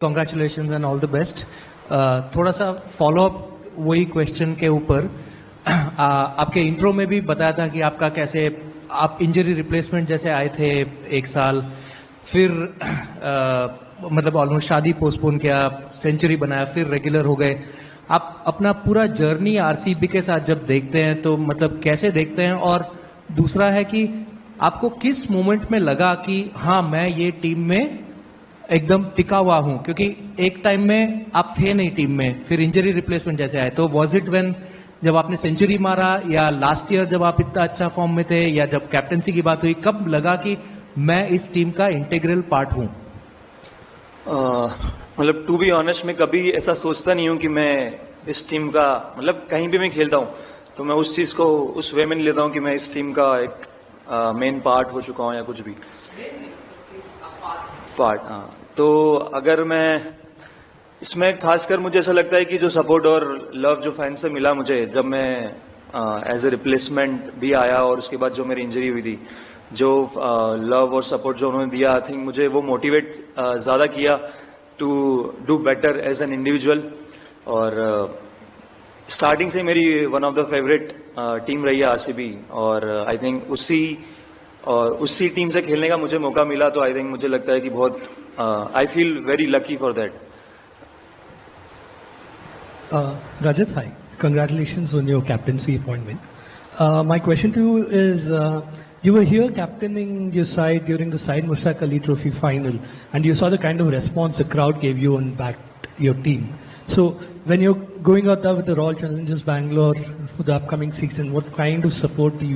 Congratulation and all the best. थोड़ा सा follow up वही क्वेश्चन के ऊपर आपके इंट्रो में भी बताया था कि आपका कैसे आप इंजरी रिप्लेसमेंट जैसे आए थे एक साल, फिर मतलब ऑलमोस्ट शादी पोस्टपोन किया, सेंचुरी बनाया, फिर रेगुलर हो गए. आप अपना पूरा जर्नी आरसीबी के साथ जब देखते हैं तो मतलब कैसे देखते हैं, और दूसरा है कि आपको किस मोमेंट में लगा कि हाँ मैं ये टीम में एकदम टिका हुआ हूं, क्योंकि एक टाइम में आप थे नहीं टीम में, फिर इंजरी रिप्लेसमेंट जैसे आए. तो वॉज इट व्हेन जब आपने सेंचुरी मारा, या लास्ट ईयर जब आप इतना अच्छा फॉर्म में थे, या जब कैप्टनसी की बात हुई, कब लगा कि मैं इस टीम का इंटीग्रल पार्ट हूं? मतलब टू बी ऑनेस्ट मैं कभी ऐसा सोचता नहीं हूं कि मैं इस टीम का, मतलब कहीं भी मैं खेलता हूं तो मैं उस चीज को उस वे में नहीं लेता हूं कि मैं इस टीम का एक मेन पार्ट हो चुका हूं या कुछ भी पार्ट. हाँ, तो अगर मैं इसमें खासकर मुझे ऐसा लगता है कि जो सपोर्ट और लव जो फैंस से मिला मुझे जब मैं एज ए रिप्लेसमेंट भी आया, और उसके बाद जो मेरी इंजरी हुई थी, जो लव और सपोर्ट जो उन्होंने दिया, आई थिंक मुझे वो मोटिवेट ज़्यादा किया to do better as an individual. और स्टार्टिंग से मेरी one of the favourite team रही है आरसीबी, और आई थिंक उसी टीम से खेलने का मुझे मौका मिला, तो आई थिंक मुझे लगता है कि बहुत I feel very lucky for that. Rajat, hi. Congratulations on your captaincy appointment. My question to you is, you were here captaining your side during the Syed Mushtaq Ali Trophy final, and you saw the kind of response the crowd gave you and backed your team. So when you're going out there with the Royal Challengers Bangalore for the upcoming season, what kind of support do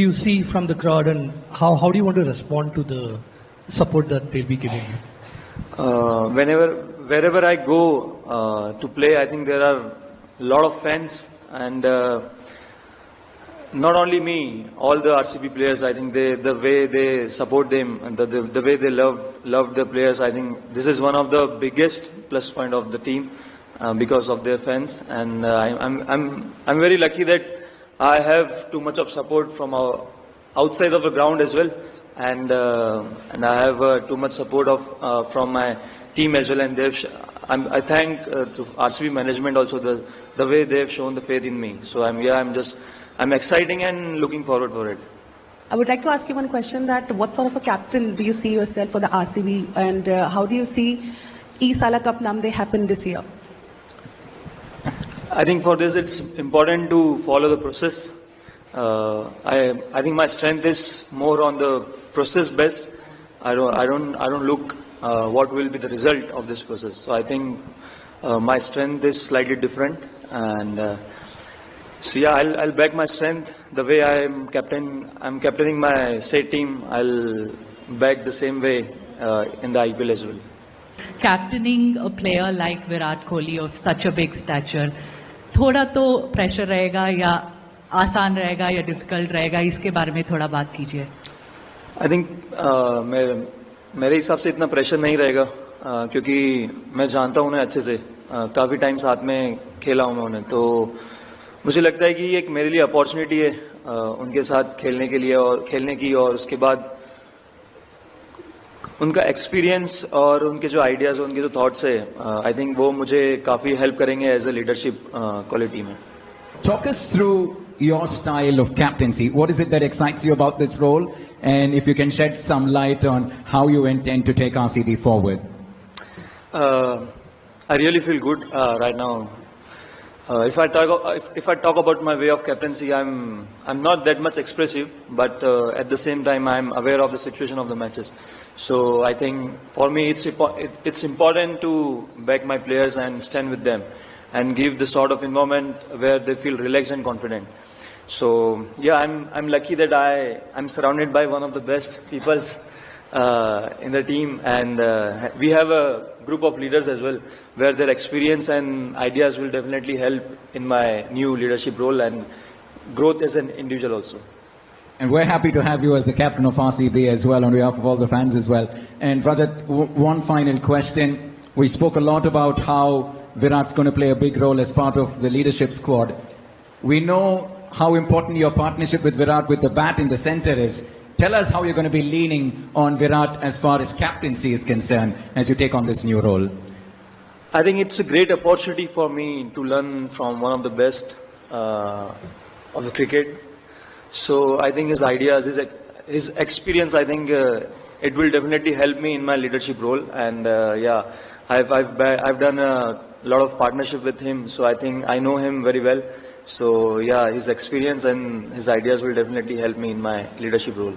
you see from the crowd, and how do you want to respond to the support that they'll be giving you? Wherever I go to play, I think there are a lot of fans, and not only me, all the RCB players. I think the way they support them and the way they love the players, I think this is one of the biggest plus point of the team because of their fans. And I'm very lucky that I have too much of support from outside of the ground as well, and I have too much support from my team as well, and I thank to RCB management also the way they have shown the faith in me. So I'm exciting and looking forward for it. I would like to ask you one question: that what sort of a captain do you see yourself for the RCB, and how do you see E-Sala Cup Namde happen this year? I think for this it's important to follow the process. I think my strength is more on the process best. I don't look what will be the result of this process. So I think my strength is slightly different, and so yeah, I'll back my strength the way I'm captaining my state team. I'll back the same way in the IPL as well. Captaining a player like Virat Kohli of such a big stature, थोड़ा तो pressure रहेगा, या आसान रहेगा, या difficult रहेगा, इसके बारे में थोड़ा बात कीजिए. आई थिंक मेरे हिसाब से इतना प्रेशर नहीं रहेगा, क्योंकि मैं जानता हूं उन्हें अच्छे से, काफ़ी टाइम साथ में खेला हूं उन्होंने, तो मुझे लगता है कि ये एक मेरे लिए अपॉर्चुनिटी है उनके साथ खेलने के लिए और खेलने की, और उसके बाद उनका एक्सपीरियंस और उनके जो आइडियाज और उनके जो थॉट्स है, आई थिंक वो मुझे काफ़ी हेल्प करेंगे एज अ लीडरशिप क्वालिटी में. Talk us through your style of captaincy. What is it that excites you about this role? And if you can shed some light on how you intend to take RCB forward. I really feel good right now. If I talk about my way of captaincy, I'm not that much expressive, but at the same time I'm aware of the situation of the matches. So I think for me it's important to back my players and stand with them and give the sort of environment where they feel relaxed and confident. So yeah, I'm lucky that I'm surrounded by one of the best peoples in the team, and we have a group of leaders as well, where their experience and ideas will definitely help in my new leadership role and growth as an individual also. And we're happy to have you as the captain of RCB as well, on behalf of all the fans as well. And Rajat, one final question. We spoke a lot about how Virat's going to play a big role as part of the leadership squad. We know how important your partnership with Virat with the bat in the center is. Tell us how you're going to be leaning on Virat as far as captaincy is concerned as you take on this new role. I think it's a great opportunity for me to learn from one of the best of the cricket. So I think his ideas, his experience, I think it will definitely help me in my leadership role. And yeah, I've done a lot of partnership with him, so I think I know him very well. So yeah, his experience and his ideas will definitely help me in my leadership role.